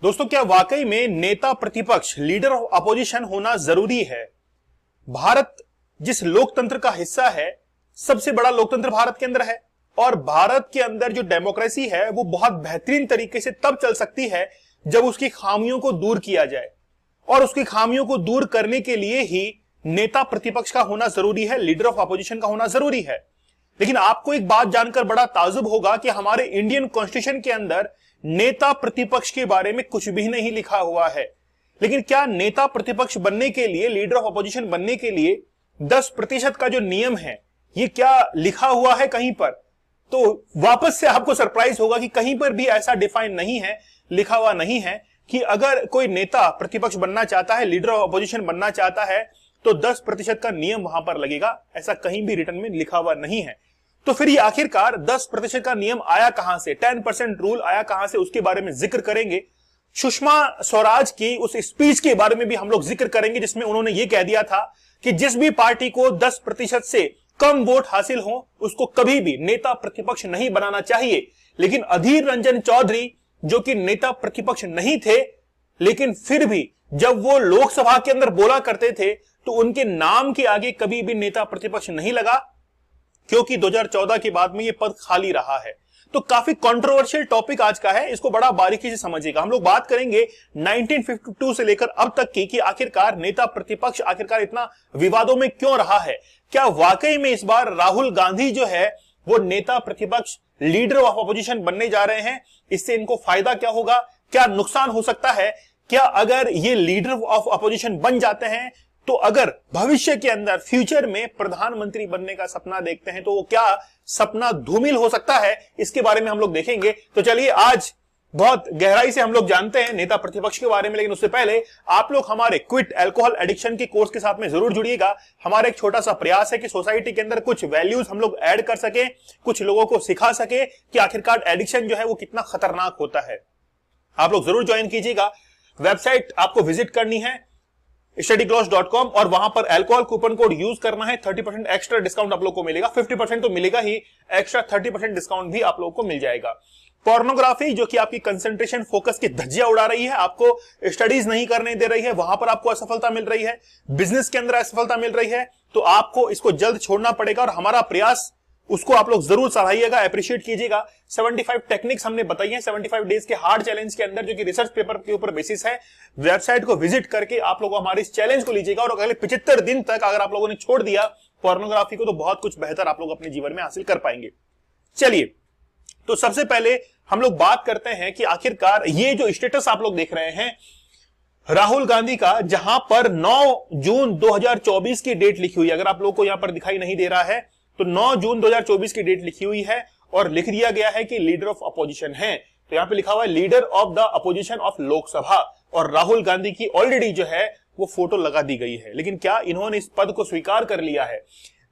दोस्तों, क्या वाकई में नेता प्रतिपक्ष लीडर ऑफ अपोजिशन होना जरूरी है? भारत जिस लोकतंत्र का हिस्सा है, सबसे बड़ा लोकतंत्र भारत के अंदर है और भारत के अंदर जो डेमोक्रेसी है वो बहुत बेहतरीन तरीके से तब चल सकती है जब उसकी खामियों को दूर किया जाए। और उसकी खामियों को दूर करने के लिए ही नेता प्रतिपक्ष का होना जरूरी है, लीडर ऑफ अपोजिशन का होना जरूरी है। लेकिन आपको एक बात जानकर बड़ा ताजुब होगा कि हमारे इंडियन कॉन्स्टिट्यूशन के अंदर नेता प्रतिपक्ष के बारे में कुछ भी नहीं लिखा हुआ है। लेकिन क्या नेता प्रतिपक्ष बनने के लिए, लीडर ऑफ अपोजिशन बनने के लिए 10% का जो नियम है, ये क्या लिखा हुआ है कहीं पर? तो वापस से आपको सरप्राइज होगा कि कहीं पर भी ऐसा डिफाइन नहीं है, लिखा हुआ नहीं है कि अगर कोई नेता प्रतिपक्ष बनना चाहता है, लीडर ऑफ अपोजिशन बनना चाहता है, तो 10% का नियम वहां पर लगेगा। ऐसा कहीं भी रिटर्न में लिखा हुआ नहीं है। तो फिर ये आखिरकार 10% का नियम आया कहां से, 10% रूल आया कहां से, उसके बारे में जिक्र करेंगे। सुषमा स्वराज की उस स्पीच के बारे में भी हम लोग जिक्र करेंगे जिसमें उन्होंने ये कह दिया था कि जिस भी पार्टी को 10% से कम वोट हासिल हो उसको कभी भी नेता प्रतिपक्ष नहीं बनाना चाहिए। लेकिन अधीर रंजन चौधरी, जो कि नेता प्रतिपक्ष नहीं थे, लेकिन फिर भी जब वो लोकसभा के अंदर बोला करते थे तो उनके नाम के आगे कभी भी नेता प्रतिपक्ष नहीं लगा, क्योंकि 2014 के बाद में ये पद खाली रहा है। तो काफी कंट्रोवर्शियल टॉपिक आज का है, इसको बड़ा बारीकी से समझिएगा। हम लोग बात करेंगे 1952 से लेकर अब तक की कि आखिरकार नेता प्रतिपक्ष आखिरकार इतना विवादों में क्यों रहा है। क्या वाकई में इस बार राहुल गांधी जो है वो नेता प्रतिपक्ष, लीडर ऑफ अपोजिशन बनने जा रहे हैं? इससे इनको फायदा क्या होगा, क्या नुकसान हो सकता है? क्या अगर ये लीडर ऑफ अपोजिशन बन जाते हैं तो अगर भविष्य के अंदर, फ्यूचर में प्रधानमंत्री बनने का सपना देखते हैं तो वो क्या सपना धूमिल हो सकता है? इसके बारे में हम लोग देखेंगे। तो चलिए आज बहुत गहराई से हम लोग जानते हैं नेता प्रतिपक्ष के बारे में। लेकिन उससे पहले आप लोग हमारे क्विट अल्कोहल एडिक्शन के कोर्स के साथ में जरूर जुड़िएगा। हमारा एक छोटा सा प्रयास है कि सोसाइटी के अंदर कुछ वैल्यूज हम लोग ऐड कर सके, कुछ लोगों को सिखा सके कि आखिरकार एडिक्शन जो है वो कितना खतरनाक होता है। आप लोग जरूर ज्वाइन कीजिएगा। वेबसाइट आपको विजिट करनी है studyglosс.com और वहां पर अल्कोहल कूपन कोड यूज करना है। 30% एक्स्ट्रा डिस्काउंट आप लोग को मिलेगा। 50% तो मिलेगा ही, एक्स्ट्रा 30% डिस्काउंट भी आप लोगों को मिल जाएगा। पोर्नोग्राफी जो कि आपकी कंसंट्रेशन, फोकस की धज्जियां उड़ा रही है, आपको स्टडीज नहीं करने दे रही है, वहां पर आपको असफलता मिल रही है, बिजनेस के अंदर असफलता मिल रही है, तो आपको इसको जल्द छोड़ना पड़ेगा और हमारा प्रयास उसको आप लोग जरूर सराहिएगा, अप्रिशिएट कीजिएगा। 75 टेक्निक्स हमने बताई हैं 75 डेज के हार्ड चैलेंज के अंदर, जो कि रिसर्च पेपर के ऊपर बेसिस है। वेबसाइट को विजिट करके आप लोग हमारे इस चैलेंज को लीजिएगा और अगले 75 दिन तक अगर आप लोगों ने छोड़ दिया पोर्नोग्राफी को तो बहुत कुछ बेहतर आप लोग अपने जीवन में हासिल कर पाएंगे। चलिए, तो सबसे पहले हम लोग बात करते हैं कि आखिरकार ये जो स्टेटस आप लोग देख रहे हैं राहुल गांधी का, जहां पर 9 जून 2024 की डेट लिखी हुई है, अगर आप लोगों को यहां पर दिखाई नहीं दे रहा है तो 9 जून 2024 की डेट लिखी हुई है और लिख दिया गया है कि लीडर ऑफ अपोजिशन है। तो यहां पे लिखा हुआ है leader of the opposition of Lok Sabha और राहुल गांधी की ऑलरेडी जो है वो फोटो लगा दी गई है। लेकिन क्या इन्होंने इस पद को स्वीकार कर लिया है?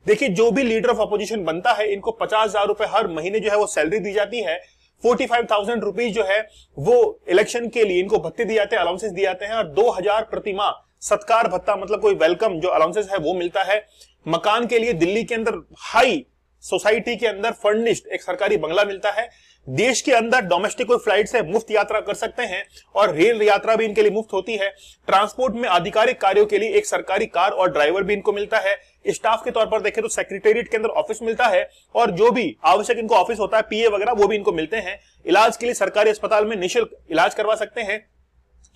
देखिए, जो भी लीडर ऑफ अपोजिशन बनता है इनको 50,000 रुपए हर महीने जो है वो सैलरी दी जाती है। 45,000 रुपीज जो है वो इलेक्शन के लिए इनको भत्ते दिए जाते हैं, अलाउंसेस दिए जाते हैं और 2,000 प्रतिमाह सत्कार भत्ता, मतलब कोई वेलकम जो अलाउंसेस है वो मिलता है। मकान के लिए दिल्ली के अंदर हाई सोसाइटी के अंदर फर्निश्ड एक सरकारी बंगला मिलता है। देश के अंदर डोमेस्टिक कोई फ्लाइट से मुफ्त यात्रा कर सकते हैं और रेल यात्रा भी इनके लिए मुफ्त होती है। ट्रांसपोर्ट में आधिकारिक कार्यों के लिए एक सरकारी कार और ड्राइवर भी इनको मिलता है। स्टाफ के तौर पर देखें तो सेक्रेटेरिएट के अंदर ऑफिस मिलता है और जो भी आवश्यक इनको ऑफिस होता है, पीए वगैरह, वो भी इनको मिलते हैं। इलाज के लिए सरकारी अस्पताल में निःशुल्क इलाज करवा सकते हैं।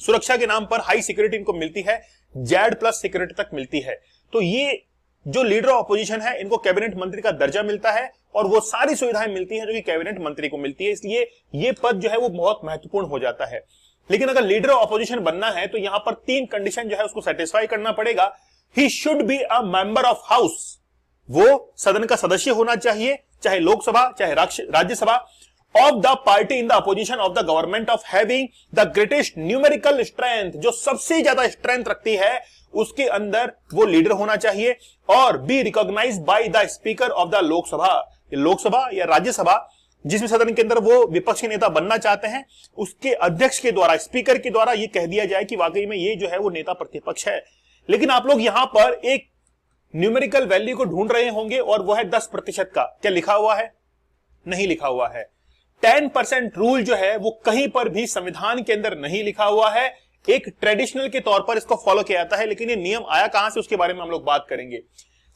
सुरक्षा के नाम पर हाई सिक्योरिटी इनको मिलती है, Z+ सिक्योरिटी तक मिलती है। तो ये जो लीडर ऑफ अपोजिशन है इनको कैबिनेट मंत्री का दर्जा मिलता है और वो सारी सुविधाएं मिलती हैं जो कि कैबिनेट मंत्री को मिलती है। इसलिए ये पद जो है वो बहुत महत्वपूर्ण हो जाता है। लेकिन अगर लीडर ऑफ अपोजिशन बनना है तो यहां पर 3 कंडीशन जो है उसको सेटिस्फाई करना पड़ेगा। He should be a member of house, वो सदन का सदस्य होना चाहिए, चाहे लोकसभा चाहे Rajya Sabha, of the party in the opposition of the government of having the greatest numerical strength, जो सबसे ज्यादा स्ट्रेंथ रखती है उसके अंदर वो लीडर होना चाहिए, और be recognised by the speaker of the Lok Sabha, Lok Sabha या राज्यसभा जिसमें सदन के अंदर वो विपक्ष के नेता बनना चाहते हैं उसके अध्यक्ष के द्वारा, स्पीकर के द्वारा ये कह दिया जाए कि वाकई में ये जो है वो नेता प्रतिपक्ष है। लेकिन आप लोग यहां पर एक न्यूमेरिकल वैल्यू को ढूंढ रहे होंगे और वो है 10% का। क्या लिखा हुआ है? नहीं लिखा हुआ है। 10% रूल जो है वो कहीं पर भी संविधान के अंदर नहीं लिखा हुआ है। एक ट्रेडिशनल के तौर पर इसको फॉलो किया जाता है, लेकिन ये नियम आया कहां से उसके बारे में हम लोग बात करेंगे।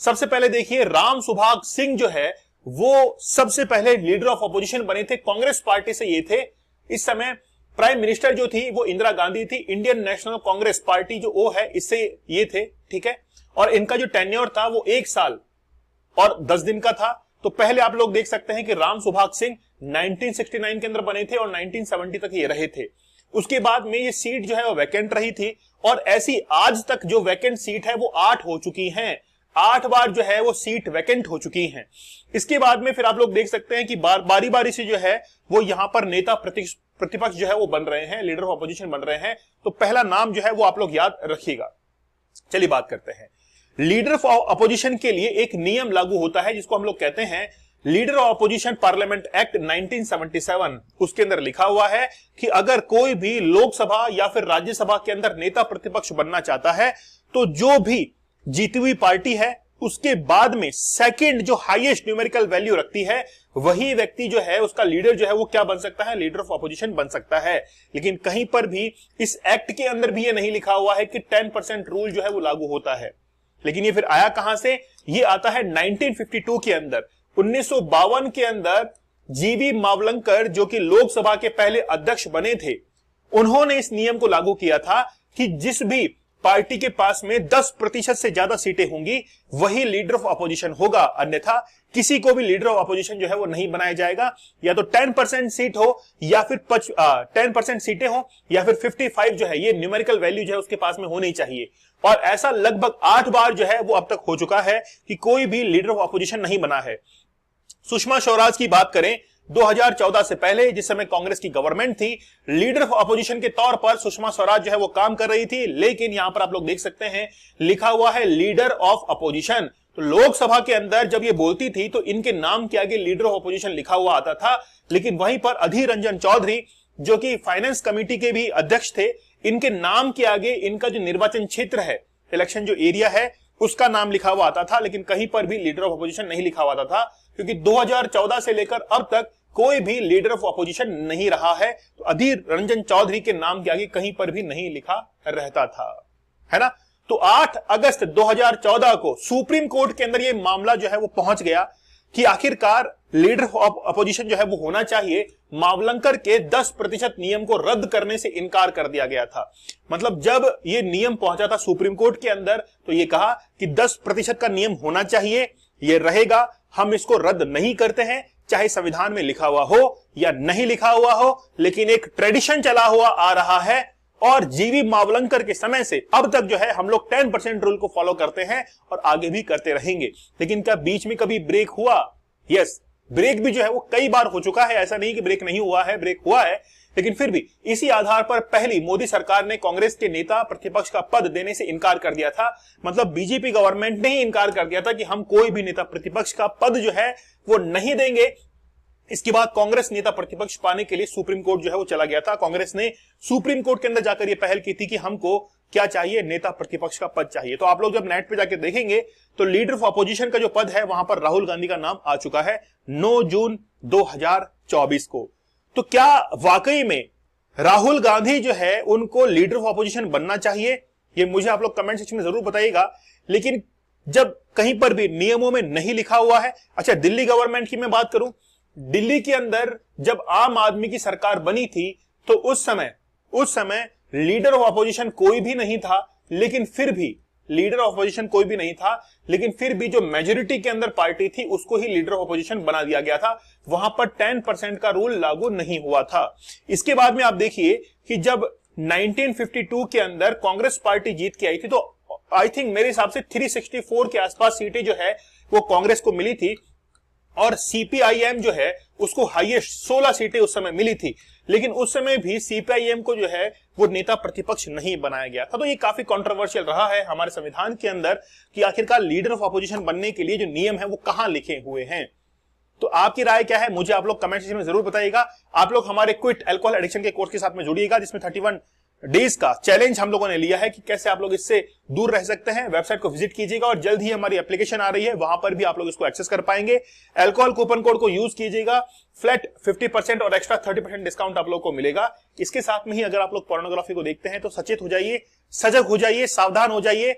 सबसे पहले देखिए, राम सुभाग सिंह जो है वो सबसे पहले लीडर ऑफ अपोजिशन बने थे, कांग्रेस पार्टी से ये थे। इस समय प्राइम मिनिस्टर जो थी वो इंदिरा गांधी थी, इंडियन नेशनल कांग्रेस पार्टी जो वो है इससे ये थे, ठीक है। और इनका जो टेन्योर था वो 1 साल और 10 दिन का था। तो पहले आप लोग देख सकते हैं कि राम सुभाग सिंह 1969 के अंदर बने थे और 1970 तक ये रहे थे। उसके बाद में ये सीट जो है वो वैकेंट रही थी, और ऐसी आज तक जो वैकेंट सीट है वो 8 हो चुकी हैं। 8 बार जो है वो सीट वैकेंट हो चुकी हैं। इसके बाद में फिर आप लोग देख सकते हैं कि बारी बारी से जो है वो यहां पर नेता प्रतिपक्ष जो है वो बन रहे हैं, लीडर ऑफ अपोजिशन बन रहे हैं। तो पहला नाम जो है वो आप लोग याद रखिएगा। चलिए बात करते हैं। लीडर ऑफ अपोजिशन के लिए एक नियम लागू होता है जिसको हम लोग कहते हैं leader of opposition parliament act 1977। उसके अंदर लिखा हुआ है कि अगर कोई भी लोकसभा या फिर राज्यसभा के अंदर नेता प्रतिपक्ष बनना चाहता है तो जो भी जीती हुई पार्टी है उसके बाद में सेकंड जो हाईएस्ट न्यूमेरिकल वैल्यू रखती है वही व्यक्ति जो है उसका लीडर जो है वो क्या बन सकता है, लीडर ऑफ अपोजिशन बन सकता है। लेकिन कहीं पर भी इस एक्ट के अंदर भी ये नहीं लिखा हुआ है कि 10% रूल जो है वो लागू होता है। लेकिन ये फिर आया कहां से? ये आता है 1952 के अंदर। 1952 के अंदर जीवी मावलंकर जो कि लोकसभा के पहले अध्यक्ष बने थे, उन्होंने इस नियम को लागू किया था कि जिस भी पार्टी के पास में 10% से ज्यादा सीटें होंगी वही लीडर ऑफ अपोजिशन होगा, अन्यथा किसी को भी लीडर ऑफ अपोजिशन जो है वो नहीं बनाया जाएगा। या तो 10% सीट हो या फिर 10% सीटें हो या फिर 55 जो है ये न्यूमेरिकल वैल्यू जो है उसके पास में होनी चाहिए। और ऐसा लगभग 8 बार जो है वो अब तक हो चुका है कि कोई भी लीडर ऑफ अपोजिशन नहीं बना है। सुषमा स्वराज की बात करें 2014 से पहले, जिस समय कांग्रेस की गवर्नमेंट थी, लीडर ऑफ अपोजिशन के तौर पर सुषमा स्वराज जो है वो काम कर रही थी। लेकिन यहां पर आप लोग देख सकते हैं लिखा हुआ है लीडर ऑफ अपोजिशन। तो लोकसभा के अंदर जब ये बोलती थी तो इनके नाम के आगे लीडर ऑफ अपोजिशन लिखा हुआ आता था। लेकिन वहीं पर अधीर रंजन चौधरी जो कि फाइनेंस कमेटी के भी अध्यक्ष थे, इनके नाम के आगे इनका जो निर्वाचन क्षेत्र है, इलेक्शन जो एरिया है, उसका नाम लिखा हुआ आता था। लेकिन कहीं पर भी लीडर ऑफ अपोजिशन नहीं लिखा हुआ था, क्योंकि 2014 से लेकर अब तक कोई भी लीडर ऑफ अपोजिशन नहीं रहा है। तो अधीर रंजन चौधरी के नाम के आगे कहीं पर भी नहीं लिखा रहता था, है ना। तो 8 अगस्त 2014 को सुप्रीम कोर्ट के अंदर यह मामला जो है वो पहुंच गया कि आखिरकार लीडर ऑफ अपोजिशन जो है वो होना चाहिए। मावलंकर के 10% नियम को रद्द करने से इनकार कर दिया गया था। मतलब जब ये नियम पहुंचा था सुप्रीम कोर्ट के अंदर तो ये कहा कि 10% का नियम होना चाहिए, ये रहेगा, हम इसको रद्द नहीं करते हैं, चाहे संविधान में लिखा हुआ हो या नहीं लिखा हुआ हो। लेकिन एक ट्रेडिशन चला हुआ आ रहा है और जीवी मावलंकर के समय से अब तक जो है हम लोग 10% रूल को फॉलो करते हैं और आगे भी करते रहेंगे। लेकिन क्या बीच में कभी ब्रेक हुआ? यस, ब्रेक भी जो है वो कई बार हो चुका है। ऐसा नहीं कि ब्रेक नहीं हुआ है, ब्रेक हुआ है। लेकिन फिर भी इसी आधार पर पहली मोदी सरकार ने कांग्रेस के नेता प्रतिपक्ष का पद देने से इनकार कर दिया था। मतलब बीजेपी गवर्नमेंट ने ही इनकार कर दिया था कि हम कोई भी नेता प्रतिपक्ष का पद जो है वो नहीं देंगे। इसके बाद कांग्रेस नेता प्रतिपक्ष पाने के लिए सुप्रीम कोर्ट जो है वो चला गया था। कांग्रेस ने सुप्रीम कोर्ट के अंदर जाकर ये पहल की थी कि हमको क्या चाहिए, नेता प्रतिपक्ष का पद चाहिए। तो आप लोग जब नेट पे जाकर देखेंगे तो लीडर ऑफ अपोजिशन का जो पद है वहां पर राहुल गांधी का नाम आ चुका है 9 जून 2024 को। तो क्या वाकई में राहुल गांधी जो है उनको लीडर ऑफ अपोजिशन बनना चाहिए? ये मुझे आप लोग कमेंट सेक्शन में जरूर बताइएगा। लेकिन जब कहीं पर भी नियमों में नहीं लिखा हुआ है। अच्छा, दिल्ली गवर्नमेंट की मैं बात करूं, दिल्ली के अंदर जब आम आदमी की सरकार बनी थी तो उस समय लीडर ऑफ अपोजिशन कोई भी नहीं था। लेकिन फिर भी लीडर ऑफ अपोजिशन कोई भी नहीं था, लेकिन फिर भी जो मेजोरिटी के अंदर पार्टी थी उसको ही लीडर ऑफ अपोजिशन बना दिया गया था। वहां पर 10% का रूल लागू नहीं हुआ था। इसके बाद में आप देखिए कि जब 1952 के अंदर कांग्रेस पार्टी जीत के आई थी तो आई थिंक मेरे हिसाब से 364 के आसपास सीटें जो है वो कांग्रेस को मिली थी और सीपीआईएम जो है उसको हाईएस्ट 16 सीटें उस समय मिली थी। लेकिन उस समय भी सीपीआईएम को जो है वो नेता प्रतिपक्ष नहीं बनाया गया था। तो ये काफी कंट्रोवर्शियल रहा है हमारे संविधान के अंदर कि आखिरकार लीडर ऑफ अपोजिशन बनने के लिए जो नियम है वो कहां लिखे हुए हैं। तो आपकी राय क्या है मुझे आप लोग कमेंट सेक्शन में जरूर बताइएगा। आप लोग हमारे क्विट अल्कोहल एडिक्शन के कोर्स के साथ में जुड़िएगा जिसमें 31 डेज का चैलेंज हम लोगों ने लिया है कि कैसे आप लोग इससे दूर रह सकते हैं। वेबसाइट को विजिट कीजिएगा और जल्द ही हमारी एप्लीकेशन आ रही है, वहां पर भी आप लोग इसको एक्सेस कर पाएंगे। अल्कोहल कूपन कोड को यूज कीजिएगा, फ्लैट 50% और एक्स्ट्रा 30% डिस्काउंट आप लोग को मिलेगा। इसके साथ में ही अगर आप लोग पोर्नोग्राफी को देखते हैं तो सचेत हो जाइए, सजग हो जाइए, सावधान हो जाइए,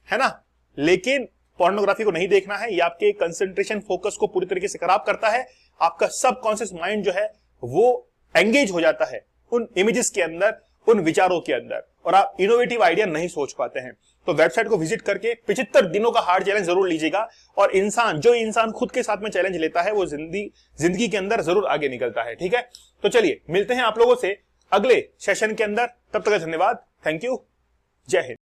है ना। लेकिन पोर्नोग्राफी को नहीं देखना है, ये आपके कंसंट्रेशन फोकस को पूरी तरीके से खराब करता है। आपका सबकॉन्शियस माइंड जो है वो एंगेज हो जाता है उन इमेजेस के अंदर, उन विचारों के अंदर, और आप इनोवेटिव आइडिया नहीं सोच पाते हैं। तो वेबसाइट को विजिट करके 75 दिनों का हार्ड चैलेंज जरूर लीजिएगा। और जो इंसान खुद के साथ में चैलेंज लेता है वो जिंदगी के अंदर जरूर आगे निकलता है। ठीक है, तो चलिए मिलते हैं आप लोगों से अगले सेशन के अंदर। तब तक धन्यवाद, थैंक यू, जय हिंद।